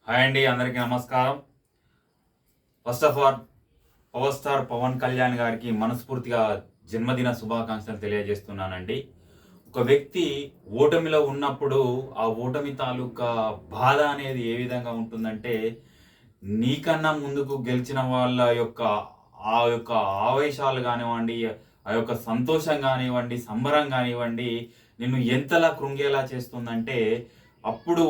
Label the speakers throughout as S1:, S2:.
S1: Hi అండి, అందరికీ నమస్కారం. First of all power star Pawan Kalyan గారికి మనస్ఫూర్తిగా జన్మదిన శుభాకాంక్షలు తెలియజేస్తున్నానండి. ఒక వ్యక్తి ఓటమిలో ఉన్నప్పుడు ఆ ఓటమి తాలూకా బాధ అనేది ఏ విధంగా ఉంటుందంటే, నీకన్నా ముందుకు గెలిచిన వాళ్ళ యొక్క ఆ యొక్క ఆవేశాలు కానివ్వండి, ఆ యొక్క సంతోషం కానివ్వండి, సంబరం కానివ్వండి, నిన్ను ఎంతలా కృంగేలా చేస్తుందంటే, అప్పుడు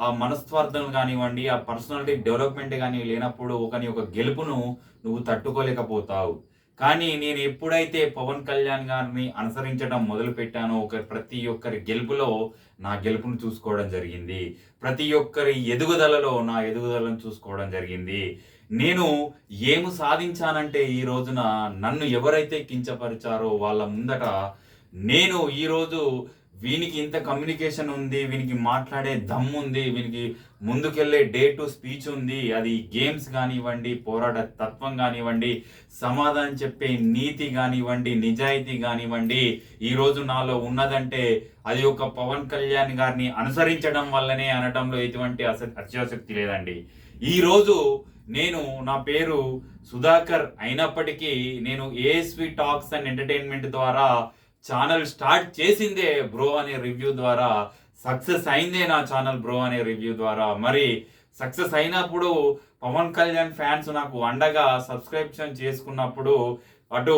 S1: ఆ మనస్వార్థం కానివ్వండి, ఆ పర్సనాలిటీ డెవలప్‌మెంట్ గాని లేనప్పుడు ఒకని యొక్క గెలుపును నువ్వు తట్టుకోలేకపోతావు. కానీ నేను ఎప్పుడైతే పవన్ కళ్యాణ్ గారిని అనుసరించడం మొదలుపెట్టానో, ప్రతి ఒక్కరి గెలుపులో నా గెలుపును చూసుకోవడం జరిగింది. ప్రతి ఒక్కరి ఎదుగుదలలో నా ఎదుగుదలను చూసుకోవడం జరిగింది. నేను ఏమి సాధించానంటే ఈ రోజున నన్ను ఎవరైతే కించపరిచారో వాళ్ళ ముందట నేను ఈరోజు వీనికి ఇంత కమ్యూనికేషన్ ఉంది, వీనికి మాట్లాడే దమ్ముంది, వీనికి ముందుకెళ్ళే డే టు స్పీచ్ ఉంది. అది గేమ్స్ కానివ్వండి, పోరాట తత్వం కానివ్వండి, సమాధానం చెప్పే నీతి కానివ్వండి, నిజాయితీ కానివ్వండి, ఈరోజు నాలో ఉన్నదంటే అది ఒక పవన్ కళ్యాణ్ గారిని అనుసరించడం వల్లనే అనటంలో ఎటువంటి అత్యాసక్తి లేదండి. ఈరోజు నా పేరు సుధాకర్ అయినప్పటికీ నేను ఏఎస్వి టాక్స్ అండ్ ఎంటర్టైన్మెంట్ ద్వారా ఛానల్ స్టార్ట్ చేసిందే బ్రో అనే రివ్యూ ద్వారా, సక్సెస్ అయిందే నా ఛానల్ బ్రో అనే రివ్యూ ద్వారా. మరి సక్సెస్ అయినప్పుడు పవన్ కళ్యాణ్ ఫ్యాన్స్ నాకు అండగా సబ్స్క్రిప్షన్ చేసుకున్నప్పుడు అటు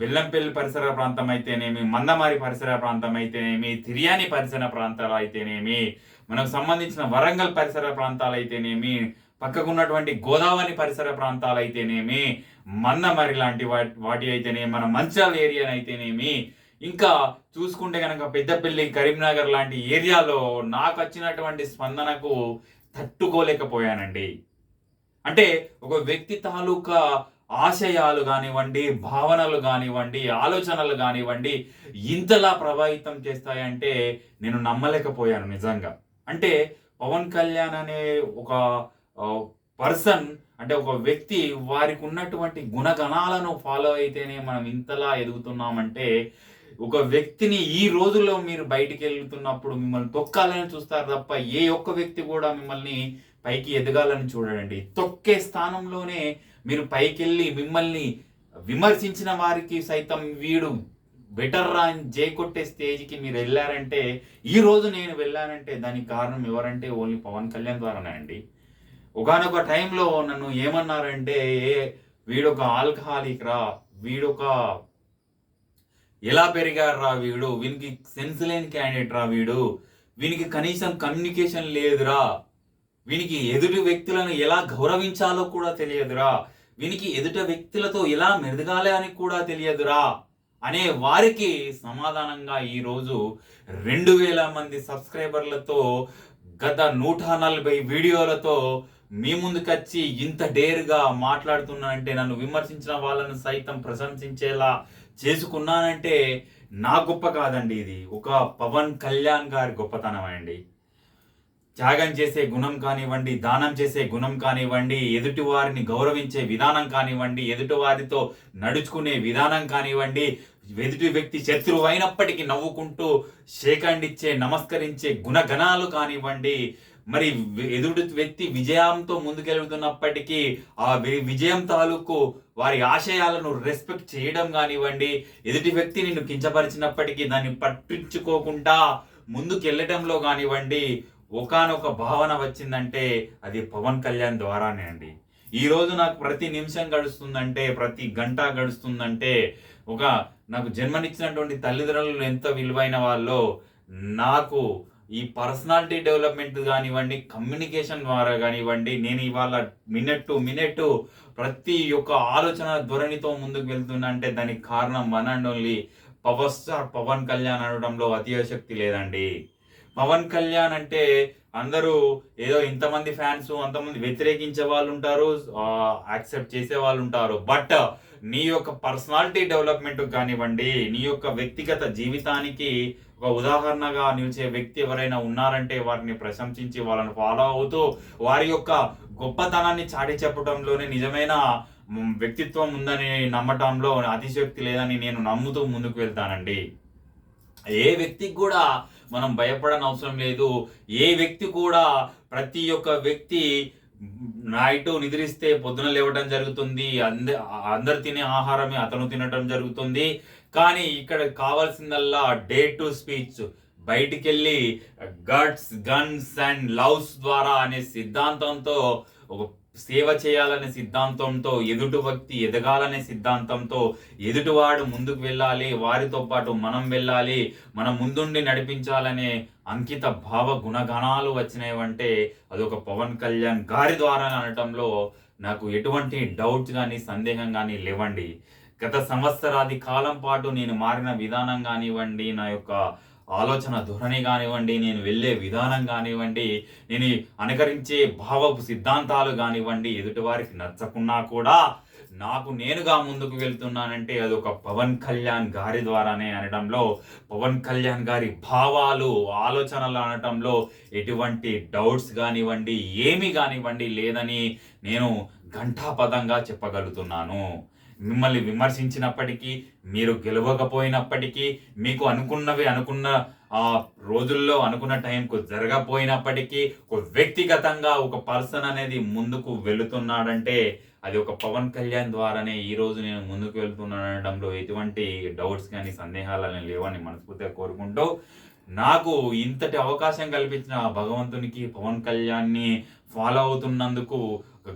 S1: బెల్లంపల్లి పరిసర ప్రాంతం అయితేనేమి, మందమారి పరిసర ప్రాంతం అయితేనేమి, తిర్యాని పరిసర ప్రాంతాలు అయితేనేమి, మనకు సంబంధించిన వరంగల్ పరిసర ప్రాంతాలు అయితేనేమి, పక్కకున్నటువంటి గోదావరి పరిసర ప్రాంతాలు అయితేనేమి, మందమరి లాంటి వాటి అయితేనేమి, మన మంచాల్ ఏరియా అయితేనేమి, ఇంకా చూసుకుంటే కనుక పెద్దపల్లి, కరీంనగర్ లాంటి ఏరియాలో నాకు వచ్చినటువంటి స్పందనకు తట్టుకోలేకపోయానండి. అంటే ఒక వ్యక్తి తాలూకా ఆశయాలు కానివ్వండి, భావనలు కానివ్వండి, ఆలోచనలు కానివ్వండి ఇంతలా ప్రభావితం చేస్తాయంటే నేను నమ్మలేకపోయాను నిజంగా. అంటే పవన్ కళ్యాణ్ అనే ఒక పర్సన్, అంటే ఒక వ్యక్తి వారికి ఉన్నటువంటి గుణగణాలను ఫాలో అయితేనే మనం ఇంతలా ఎదుగుతున్నామంటే, ఒక వ్యక్తిని ఈ రోజుల్లో మీరు బయటికి వెళ్తున్నప్పుడు మిమ్మల్ని తొక్కాలని చూస్తారు తప్ప ఏ ఒక్క వ్యక్తి కూడా మిమ్మల్ని పైకి ఎదగాలని చూడండి. తొక్కే స్థానంలోనే మీరు పైకెళ్ళి మిమ్మల్ని విమర్శించిన వారికి సైతం వీడు బెటర్ రా అని జైకొట్టే స్టేజ్కి మీరు వెళ్ళారంటే, ఈ రోజు నేను వెళ్ళానంటే దానికి కారణం ఎవరంటే ఓన్లీ పవన్ కళ్యాణ్ ద్వారానే అండి. ఒకానొక టైంలో నన్ను ఏమన్నారంటే, వీడొక ఆల్కహాలిక్ రా, వీడొక ఎలా పెరిగారు రా వీడు, వీనికి సెన్స్ లేని క్యాండిడేట్ రా వీడు, వీనికి కనీసం కమ్యూనికేషన్ లేదురా, వీనికి ఎదుటి వ్యక్తులను ఎలా గౌరవించాలో కూడా తెలియదురా, వీనికి ఎదుటి వ్యక్తులతో ఎలా మెదగాలి అని కూడా తెలియదురా అనే వారికి సమాధానంగా ఈరోజు 2000 మంది సబ్స్క్రైబర్లతో గత 140 వీడియోలతో మీ ముందుకొచ్చి ఇంత డేర్గా మాట్లాడుతున్నానంటే, నన్ను విమర్శించిన వాళ్ళను సైతం ప్రశంసించేలా చేసుకున్నానంటే నా గొప్ప కాదండి. ఇది ఒక పవన్ కళ్యాణ్ గారి గొప్పతనం అండి. త్యాగం చేసే గుణం కానివ్వండి, దానం చేసే గుణం కానివ్వండి, ఎదుటి వారిని గౌరవించే విధానం కానివ్వండి, ఎదుటి వారితో నడుచుకునే విధానం కానివ్వండి, ఎదుటి వ్యక్తి శత్రువు అయినప్పటికీ నవ్వుకుంటూ షేకండిచ్చే నమస్కరించే గుణగణాలు కానివ్వండి, మరి ఎదుటి వ్యక్తి విజయంతో ముందుకెళ్తున్నప్పటికీ ఆ విజయం తాలూకు వారి ఆశయాలను రెస్పెక్ట్ చేయడం కానివ్వండి, ఎదుటి వ్యక్తి నిన్ను కించపరిచినప్పటికీ దాన్ని పట్టించుకోకుండా ముందుకెళ్ళటంలో కానివ్వండి, ఒకానొక భావన వచ్చిందంటే అది పవన్ కళ్యాణ్ ద్వారానే అండి. ఈరోజు నాకు ప్రతి నిమిషం గడుస్తుందంటే, ప్రతి గంట గడుస్తుందంటే, నాకు జన్మనిచ్చినటువంటి తల్లిదండ్రులు ఎంత విలువైన వాళ్ళో, నాకు ఈ పర్సనాలిటీ డెవలప్మెంట్ కానివ్వండి, కమ్యూనికేషన్ ద్వారా కానివ్వండి, నేను ఇవాళ మినిట్ టు మినిట్ ప్రతి ఒక్క ఆలోచన ధోరణితో ముందుకు వెళ్తున్నా అంటే దానికి కారణం one and only power star Pawan Kalyan అనడంలో అతిశయోక్తి లేదండి. పవన్ కళ్యాణ్ అంటే అందరూ ఏదో ఇంతమంది ఫ్యాన్స్, అంతమంది వ్యతిరేకించే వాళ్ళు ఉంటారు, యాక్సెప్ట్ చేసే వాళ్ళు ఉంటారు. బట్ నీ యొక్క పర్సనాలిటీ డెవలప్మెంట్ కానివ్వండి, నీ యొక్క వ్యక్తిగత జీవితానికి ఒక ఉదాహరణగా నిలిచే వ్యక్తి ఎవరైనా ఉన్నారంటే వారిని ప్రశంసించి వాళ్ళని ఫాలో అవుతూ వారి యొక్క గొప్పతనాన్ని చాటి చెప్పడంలోనే నిజమైన వ్యక్తిత్వం ఉందని నమ్మటంలో అతిశయోక్తి లేదని నేను నమ్ముతూ ముందుకు వెళ్తానండి. ఏ వ్యక్తికి కూడా మనం భయపడని అవసరం లేదు. ఏ వ్యక్తి కూడా, ప్రతి ఒక్క వ్యక్తి నైట్ నిద్రిస్తే పొద్దున లేవడం జరుగుతుంది. అందరు తినే ఆహారమే అతను తినడం జరుగుతుంది. కానీ ఇక్కడ కావాల్సిందల్లా డే టు స్పీచ్, బయటికెళ్ళి గన్స్ అండ్ లవ్స్ ద్వారా అనే సిద్ధాంతంతో, ఒక సేవ చేయాలనే సిద్ధాంతంతో, ఎదుటి వ్యక్తి ఎదగాలనే సిద్ధాంతంతో, ఎదుటివాడు ముందుకు వెళ్ళాలి, వారితో పాటు మనం వెళ్ళాలి, మనం ముందుండి నడిపించాలనే అంకిత భావ గుణగణాలు వచ్చినాయంటే అది ఒక పవన్ కళ్యాణ్ గారి ద్వారా అనటంలో నాకు ఎటువంటి డౌట్స్ కానీ సందేహం కానీ లేవండి. గత సంవత్సరాది కాలం పాటు నేను మారిన విధానం కానివ్వండి, నా యొక్క ఆలోచన ధోరణి కానివ్వండి, నేను వెళ్ళే విధానం కానివ్వండి, నేను అనుకరించే భావపు సిద్ధాంతాలు కానివ్వండి, ఎదుటివారికి నచ్చకున్నా కూడా నాకు నేనుగా ముందుకు వెళ్తున్నానంటే అది ఒక పవన్ కళ్యాణ్ గారి ద్వారానే అనడంలో, పవన్ కళ్యాణ్ గారి భావాలు, ఆలోచనలు అనటంలో ఎటువంటి డౌట్స్ కానివ్వండి, ఏమి కానివ్వండి లేదని నేను ఘంటాపదంగా చెప్పగలుగుతున్నాను. మిమ్మల్ని విమర్శించినప్పటికీ, మీరు గెలవకపోయినప్పటికీ, మీకు అనుకున్న రోజుల్లో అనుకున్న టైంకు జరగపోయినప్పటికీ, ఒక వ్యక్తిగతంగా ఒక పర్సన్ అనేది ముందుకు వెళుతున్నాడంటే అది ఒక పవన్ కళ్యాణ్ ద్వారానే ఈరోజు నేను ముందుకు వెళ్తున్నానడంలో ఎటువంటి డౌట్స్ కానీ సందేహాలని లేవని మనస్ఫూర్తిగా కోరుకుంటూ, నాకు ఇంతటి అవకాశం కల్పించిన భగవంతునికి, పవన్ కళ్యాణ్ని ఫాలో అవుతున్నందుకు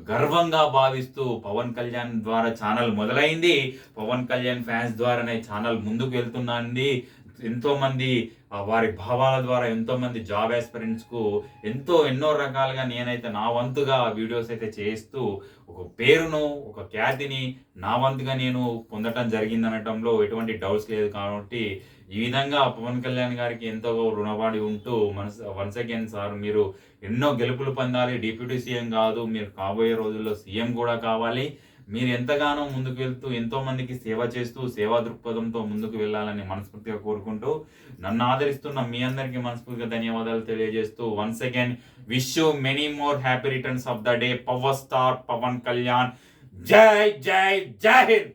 S1: గర్వంగా భావిస్తూ, పవన్ కళ్యాణ్ ద్వారా ఛానల్ మొదలైంది, పవన్ కళ్యాణ్ ఫ్యాన్స్ ద్వారానే ఛానల్ ముందుకు వెళ్తుందండి. ఎంతోమంది వారి భావాల ద్వారా ఎంతోమంది జాబ్ ఆస్పిరెంట్స్కు ఎన్నో రకాలుగా నేనైతే నా వంతుగా వీడియోస్ అయితే చేస్తూ ఒక పేరును, ఒక ఖ్యాతిని నా వంతుగా నేను పొందటం జరిగిందనటంలో ఎటువంటి డౌట్స్ లేదు. కాబట్టి ఈ విధంగా పవన్ కళ్యాణ్ గారికి ఎంతో రుణపడి ఉంటూ వన్స్ అగైన్ సార్, మీరు ఎన్నో గెలుపులు పొందాలి. డిప్యూటీ సీఎం కాదు, మీరు కాబోయే రోజుల్లో సీఎం కూడా కావాలి. మీరు ఎంతగానో ముందుకు వెళ్తూ ఎంతో మందికి సేవ చేస్తూ సేవా దృక్పథంతో ముందుకు వెళ్ళాలని మనస్ఫూర్తిగా కోరుకుంటూ, నన్ను ఆదరిస్తున్న మీ అందరికీ మనస్ఫూర్తిగా ధన్యవాదాలు తెలియజేస్తూ, once again wish you many more happy returns of the day power star Pawan Kalyan. జై జై జై హింద్.